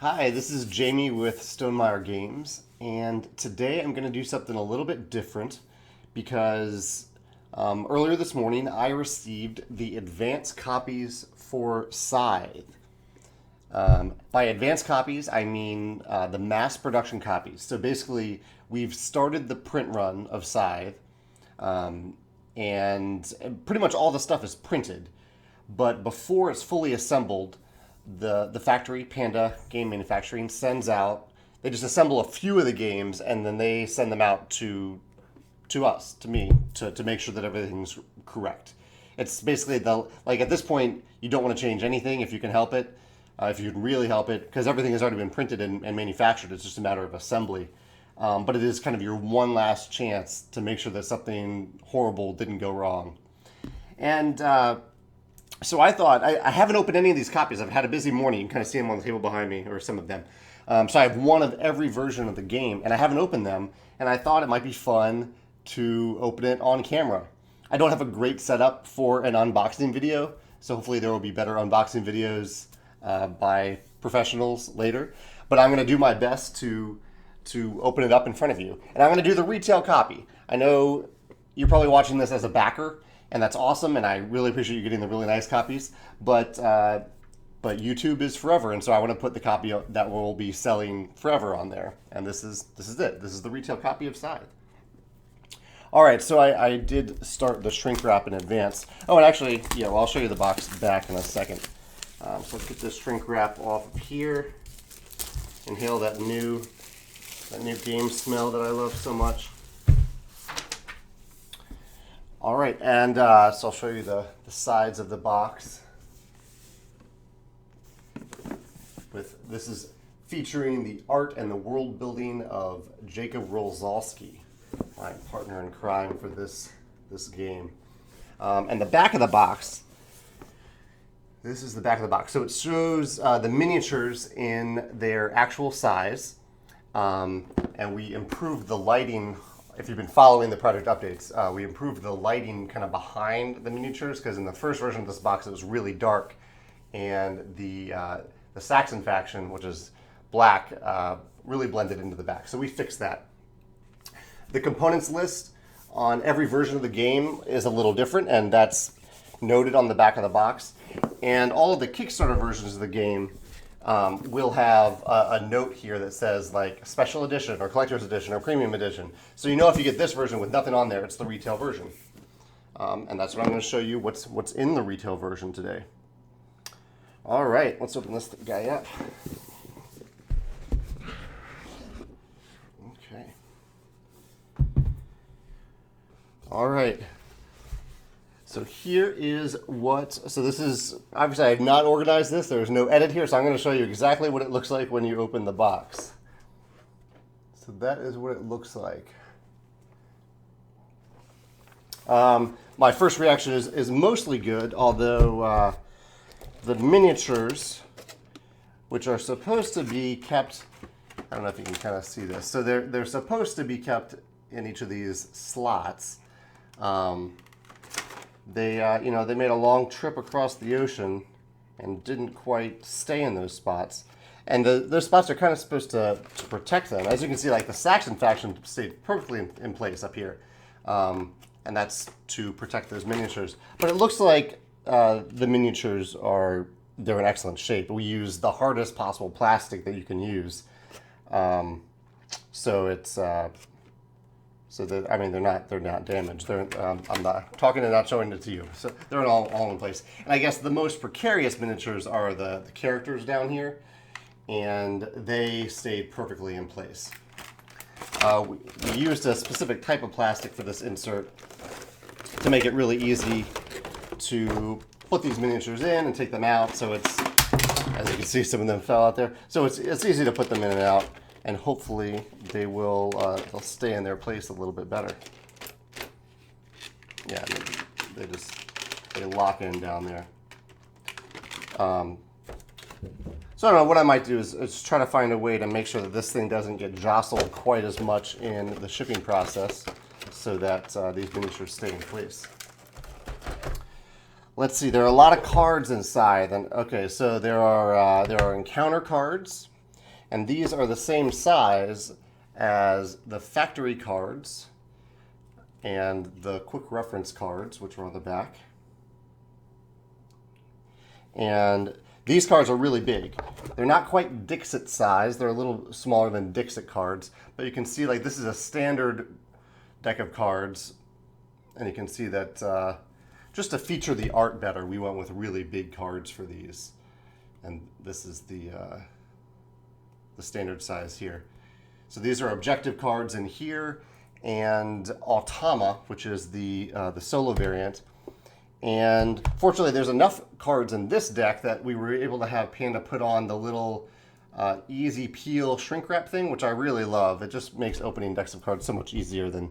Hi, this is Jamie with Stonemaier Games, and today I'm going to do something a little bit different because earlier this morning I received the advanced copies for Scythe. By advanced copies, I mean the mass production copies. So basically, we've started the print run of Scythe, and pretty much all the stuff is printed. But before it's fully assembled, the factory, Panda Game Manufacturing, sends out. They just assemble a few of the games, and then they send them out to us, to me, to make sure that everything's correct. It's basically like at this point, you don't want to change anything if you can help it, if you can really help it, because everything has already been printed and manufactured. It's just a matter of assembly. But it is kind of your one last chance to make sure that something horrible didn't go wrong. And so I thought, I haven't opened any of these copies. I've had a busy morning. You can kind of see them on the table behind me, or some of them. So I have one of every version of the game, and I haven't opened them. And I thought it might be fun to open it on camera. I don't have a great setup for an unboxing video, so hopefully there will be better unboxing videos by professionals later. But I'm going to do my best to open it up in front of you. And I'm going to do the retail copy. I know you're probably watching this as a backer, and that's awesome, and I really appreciate you getting the really nice copies. But YouTube is forever, and so I want to put the copy that will be selling forever on there. And this is it. This is the retail copy of Scythe. All right, so I did start the shrink wrap in advance. Oh, and actually, yeah, well, I'll show you the box back in a second. So let's get this shrink wrap off of here. Inhale that new game smell that I love so much. All right, and so I'll show you the sides of the box. This is featuring the art and the world building of Jacob Rolzalski, my partner in crime for this game. And the back of the box. This is the back of the box. So it shows the miniatures in their actual size, and we improved the lighting. If you've been following the project updates, we improved the lighting kind of behind the miniatures, because in the first version of this box it was really dark, and the Saxon faction, which is black, really blended into the back. So we fixed that. The components list on every version of the game is a little different, and that's noted on the back of the box. And all of the Kickstarter versions of the game will have a note here that says like special edition or collector's edition or premium edition. So you know if you get this version with nothing on there, it's the retail version. And that's what I'm going to show you what's in the retail version today. All right, let's open this guy up. Okay. All right. So here is so this is, obviously I have not organized this. There's no edit here, so I'm going to show you exactly what it looks like when you open the box. So that is what it looks like. My first reaction is mostly good, although the miniatures, which are supposed to be kept, I don't know if you can kind of see this. So they're supposed to be kept in each of these slots. They made a long trip across the ocean and didn't quite stay in those spots. And those spots are kind of supposed to protect them. As you can see, like the Saxon faction stayed perfectly in place up here. And that's to protect those miniatures. But it looks like the miniatures they're in excellent shape. We use the hardest possible plastic that you can use. So it's... they're not damaged. I'm not talking and not showing it to you. So they're all in place. And I guess the most precarious miniatures are the characters down here, and they stayed perfectly in place. We used a specific type of plastic for this insert to make it really easy to put these miniatures in and take them out. So it's, as you can see, some of them fell out there. So it's easy to put them in and out. And hopefully they'll stay in their place a little bit better. Yeah, they lock in down there. So I don't know, what I might do is try to find a way to make sure that this thing doesn't get jostled quite as much in the shipping process, so that these miniatures stay in place. Let's see, there are a lot of cards inside. And okay, so there are encounter cards. And these are the same size as the factory cards and the quick reference cards, which are on the back. And these cards are really big. They're not quite Dixit size. They're a little smaller than Dixit cards. But you can see, like, this is a standard deck of cards. And you can see that just to feature the art better, we went with really big cards for these. And this is the standard size here. So these are objective cards in here, and Automa, which is the solo variant. And fortunately, there's enough cards in this deck that we were able to have Panda put on the little easy peel shrink wrap thing, which I really love. It just makes opening decks of cards so much easier than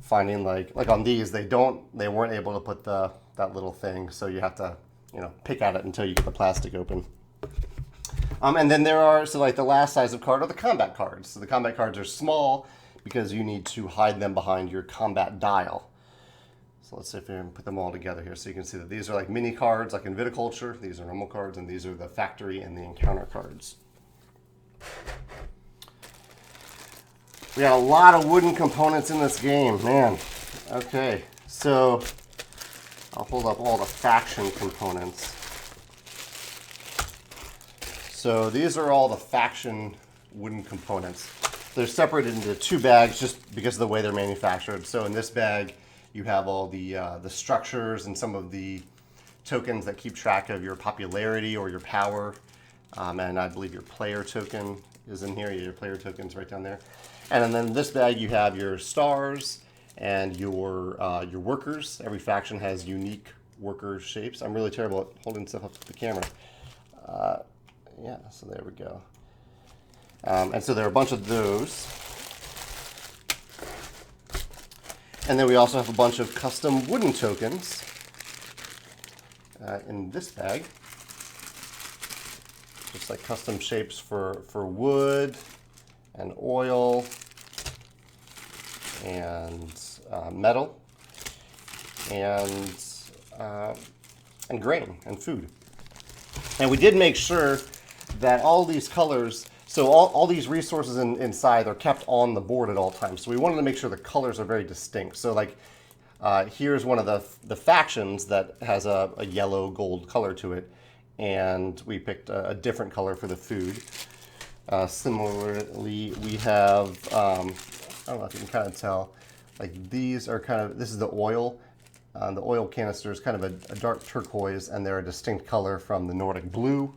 finding like on these. They weren't able to put that little thing, so you have to pick at it until you get the plastic open. And then there are like the last size of card are the combat cards. So the combat cards are small because you need to hide them behind your combat dial. So let's see if we can put them all together here so you can see that these are like mini cards like in Viticulture. These are normal cards, and these are the factory and the encounter cards. We got a lot of wooden components in this game, man. Okay, so I'll hold up all the faction components. So these are all the faction wooden components. They're separated into two bags just because of the way they're manufactured. So in this bag, you have all the structures and some of the tokens that keep track of your popularity or your power. And I believe your player token is in here. Your player token's right down there. And then in this bag, you have your stars and your workers. Every faction has unique worker shapes. I'm really terrible at holding stuff up to the camera. Yeah, so there we go. And so there are a bunch of those. And then we also have a bunch of custom wooden tokens in this bag. Just like custom shapes for wood and oil and metal and grain and food. And we did make sure that all these colors, so all these resources inside are kept on the board at all times. So we wanted to make sure the colors are very distinct. So like here's one of the factions that has a yellow gold color to it. And we picked a different color for the food. Similarly, we have, I don't know if you can kind of tell, like these are this is the oil. The oil canister is kind of a dark turquoise, and they're a distinct color from the Nordic blue.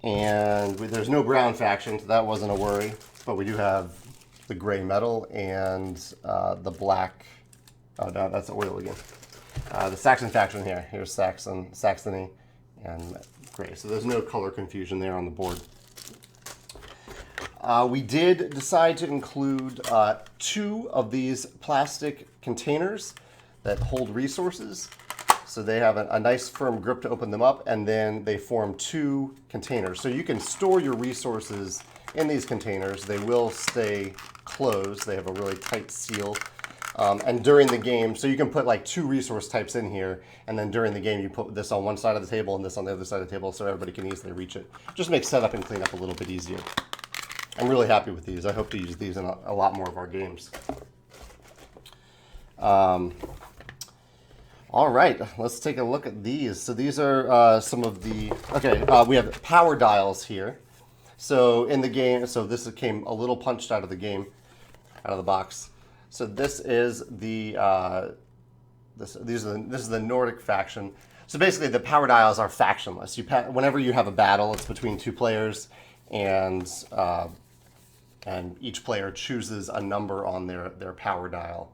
And there's no brown faction, so that wasn't a worry. But we do have the gray metal and the black. Oh, no, that's oil again. The Saxon faction here. Here's Saxony, and gray. So there's no color confusion there on the board. We did decide to include 2 of these plastic containers that hold resources. So they have a nice firm grip to open them up, and then they form 2 containers. So you can store your resources in these containers. They will stay closed. They have a really tight seal. And during the game, so you can put like 2 resource types in here, and then during the game you put this on one side of the table and this on the other side of the table so everybody can easily reach it. Just makes setup and cleanup a little bit easier. I'm really happy with these. I hope to use these in a lot more of our games. All right, let's take a look at these. So these are some of the, we have power dials here. So in the game, so this came a little punched out of the game, out of the box. So this is the, this is the Nordic faction. So basically the power dials are factionless. Whenever you have a battle, it's between 2 players, and each player chooses a number on their power dial.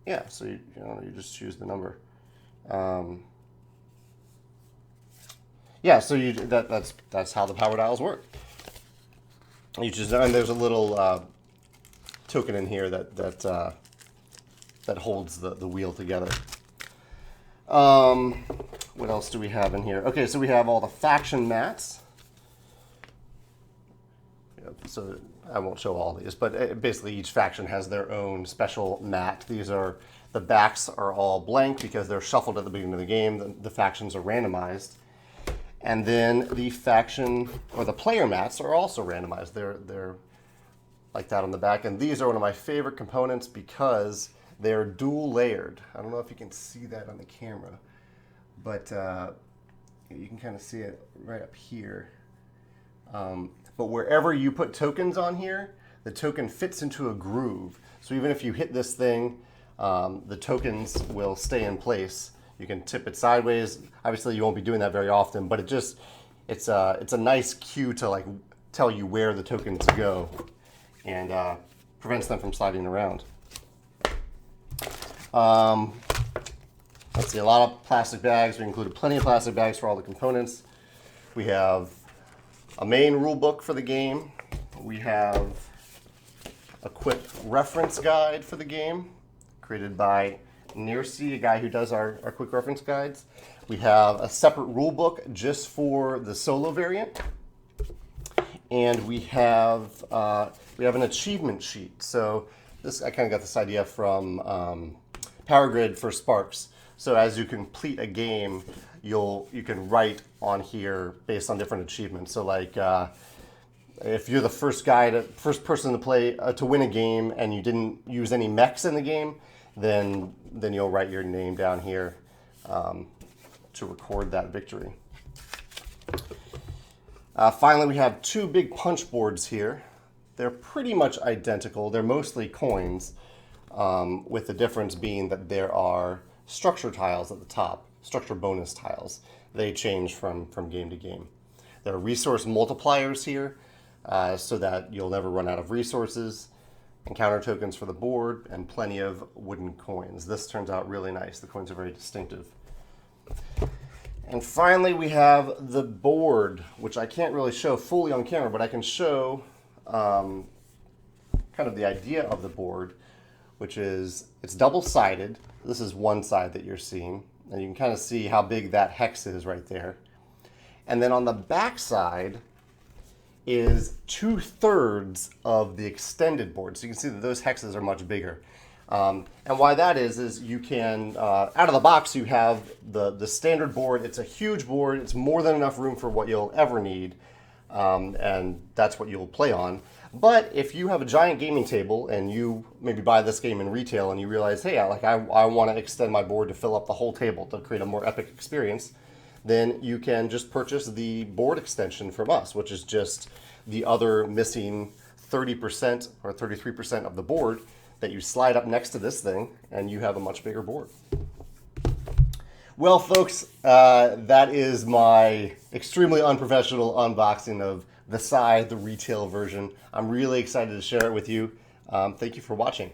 Yeah, so you just choose the number. Yeah, so that's how the power dials work. You just, and there's a little token in here that holds the wheel together. What else do we have in here? Okay, so we have all the faction mats. So I won't show all these, but basically each faction has their own special mat. These are The backs are all blank because they're shuffled at the beginning of the game. The factions are randomized. And then the faction or the player mats are also randomized. They're like that on the back. And these are one of my favorite components because they're dual layered. I don't know if you can see that on the camera, but you can kind of see it right up here. But wherever you put tokens on here, the token fits into a groove. So even if you hit this thing, the tokens will stay in place. You can tip it sideways. Obviously, you won't be doing that very often, but it's a nice cue to like tell you where the tokens go, and prevents them from sliding around. Let's see, a lot of plastic bags. We included plenty of plastic bags for all the components. We have a main rule book for the game. We have a quick reference guide for the game, created by Nearcy, a guy who does our quick reference guides. We have a separate rule book just for the solo variant. And we have an achievement sheet. So I kind of got this idea from Power Grid for Sparks. So as you complete a game, you can write on here based on different achievements. So like if you're the first person to play to win a game and you didn't use any mechs in the game, then you'll write your name down here to record that victory. Finally, we have two big punch boards here. They're pretty much identical. They're mostly coins, with the difference being that there are structure tiles at the top, structure bonus tiles. They change from game to game. There are resource multipliers here, so that you'll never run out of resources, encounter tokens for the board, and plenty of wooden coins. This turns out really nice. The coins are very distinctive. And finally, we have the board, which I can't really show fully on camera, but I can show kind of the idea of the board, which is it's double-sided. This is one side that you're seeing, and you can kind of see how big that hex is right there. And then on the back side is 2/3 of the extended board. So you can see that those hexes are much bigger. And why that is you can, out of the box, you have the standard board. It's a huge board. It's more than enough room for what you'll ever need. And that's what you'll play on. But if you have a giant gaming table and you maybe buy this game in retail and you realize, hey, I want to extend my board to fill up the whole table to create a more epic experience, then you can just purchase the board extension from us, which is just the other missing 30% or 33% of the board that you slide up next to this thing, and you have a much bigger board. Well, folks, that is my extremely unprofessional unboxing of the Scythe, the retail version. I'm really excited to share it with you. Thank you for watching.